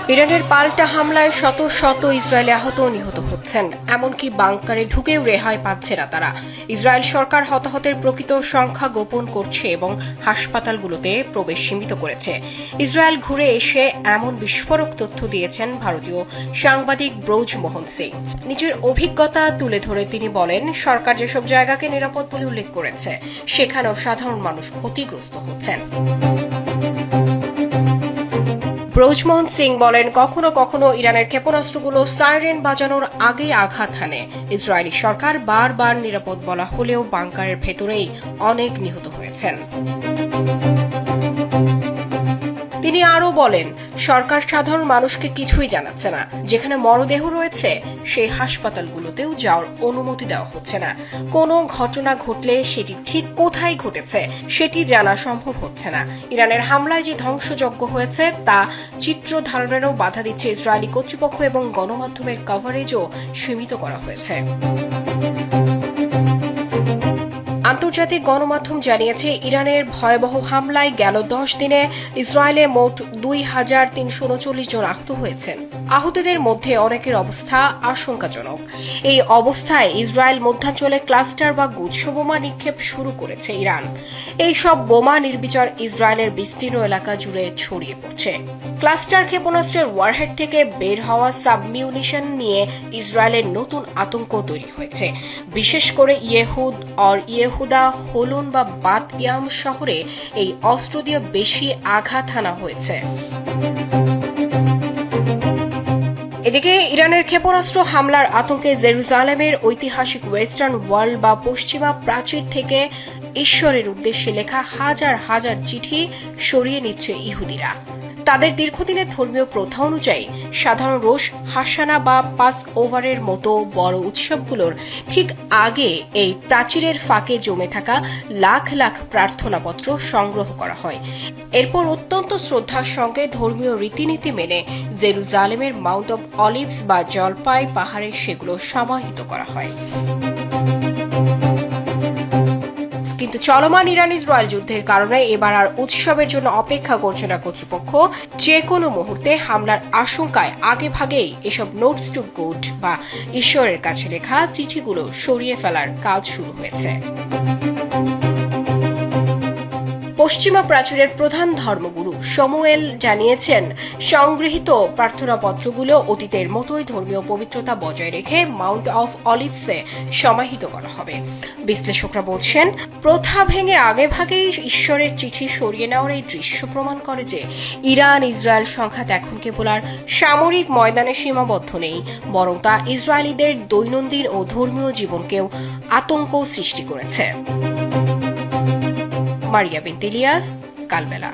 ইরানের পাল্টা হামলায় শত শত ইসরায়েলি আহত ও নিহত হচ্ছেন, এমনকি বাংকারে ঢুকেও রেহাই পাচ্ছে না তারা। ইসরায়েল সরকার হতাহতের প্রকৃত সংখ্যা গোপন করছে এবং হাসপাতালগুলোতে প্রবেশ সীমিত করেছে। ইসরায়েল ঘুরে এসে এমন বিস্ফোরক তথ্য দিয়েছেন ভারতীয় সাংবাদিক ব্রজমোহন সিং। নিজের অভিজ্ঞতা তুলে ধরে তিনি বলেন, সরকার যেসব জায়গাকে নিরাপদ বলে উল্লেখ করেছে সেখানেও সাধারণ মানুষ ক্ষতিগ্রস্ত হচ্ছেন। ব্রজমোহন সিং বলেন, কখনো কখনো ইরানের ক্ষেপণাস্ত্রগুলো সাইরেন বাজানোর আগেই আঘাত হানে। ইসরায়েলি সরকার বারবার নিরাপদ বলা হলেও বাংকারের ভেতরেই অনেক নিহত হয়েছেন। তিনি আরও বলেন, সরকার সাধারণ মানুষকে কিছুই জানাচ্ছে না। যেখানে মরদেহ রয়েছে সেই হাসপাতালগুলোতেও যাওয়ার অনুমতি দেওয়া হচ্ছে না। কোনো ঘটনা ঘটলে সেটি ঠিক কোথায় ঘটেছে সেটি জানা সম্ভব হচ্ছে না। ইরানের হামলায় যে ধ্বংসযজ্ঞ হয়েছে তা চিত্র ধারণেরও বাধা দিচ্ছে ইসরায়েলি কর্তৃপক্ষ এবং গণমাধ্যমের কভারেজও সীমিত করা হয়েছে। আন্তর্জাতিক গণমাধ্যম জানিয়েছে, ইরানের ভয়াবহ হামলায় গেল 10 দিনে ইসরায়েলে মোট 2339 জন আহত হয়েছেন। আহতদের মধ্যে অনেকের অবস্থা আশঙ্কাজনক। এই অবস্থায় ইসরায়েল মধ্যাঞ্চলে ক্লাস্টার বা গুচ্ছ বোমা নিক্ষেপ শুরু করেছে ইরান। এই সব বোমা নির্বিচার ইসরায়েলের বিস্তীর্ণ এলাকা জুড়ে ছড়িয়ে পড়ছে। ক্লাস্টার ক্ষেপণাস্ত্রের ওয়ারহেড থেকে বের হওয়া সাবমিউনিশন নিয়ে ইসরায়েলের নতুন আতঙ্ক তৈরি হয়েছে। বিশেষ করে ইয়েহুদা, হোলুন বা বাত ইয়াম শহরে এই অস্ত্র দিয়ে বেশি আঘাত হানা হয়েছে। এদিকে ইরানের ক্ষেপণাস্ত্র হামলার আতঙ্কে জেরুজালেমের ঐতিহাসিক ওয়েস্টার্ন ওয়াল বা পশ্চিমা প্রাচীর থেকে ঈশ্বরের উদ্দেশ্যে লেখা হাজার হাজার চিঠি সরিয়ে নিচ্ছে ইহুদিরা। তাদের দীর্ঘদিনের ধর্মীয় প্রথা অনুযায়ী সাধারণ রোশ হাসানা বা পাস ওভারের মতো বড় উৎসবগুলোর ঠিক আগে এই প্রাচীরের ফাঁকে জমে থাকা লাখ লাখ প্রার্থনাপত্র সংগ্রহ করা হয়। এরপর অত্যন্ত শ্রদ্ধার সঙ্গে ধর্মীয় রীতিনীতি মেনে জেরুজালেমের মাউন্ট অব অলিভস বা জলপাই পাহাড়ে সেগুলো সমাহিত করা হয়। কিন্তু চলমান ইরান ইসরায়েল যুদ্ধের কারণে এবার আর উৎসবের জন্য অপেক্ষা করছে না কর্তৃপক্ষ। যে কোনো মুহূর্তে হামলার আশঙ্কায় আগেভাগেই এসব নোটস টু গড বা ঈশ্বরের কাছে লেখা চিঠিগুলো সরিয়ে ফেলার কাজ শুরু হয়েছে। পশ্চিমা প্রাচীরের প্রধান ধর্মগুরু সমুয়েল জানিয়েছেন, সংগৃহীত প্রার্থনাপত্রগুলো অতীতের মতোই ধর্মীয় পবিত্রতা বজায় রেখে মাউন্ট অফ অলিভসে সমাহিত করা হবে। বিশ্লেষকরা বলছেন, প্রথা ভেঙে আগেভাগেই ঈশ্বরের চিঠি সরিয়ে নেওয়ার এই দৃশ্য প্রমাণ করে যে ইরান ইসরায়েল সংঘাত এখন কেবল আর সামরিক ময়দানে সীমাবদ্ধ নেই, বরং তা ইসরায়েলিদের দৈনন্দিন ও ধর্মীয় জীবনকেও আতঙ্ক সৃষ্টি করেছে। মারিয়া বিনতে ইলিয়াস, কালবেলা।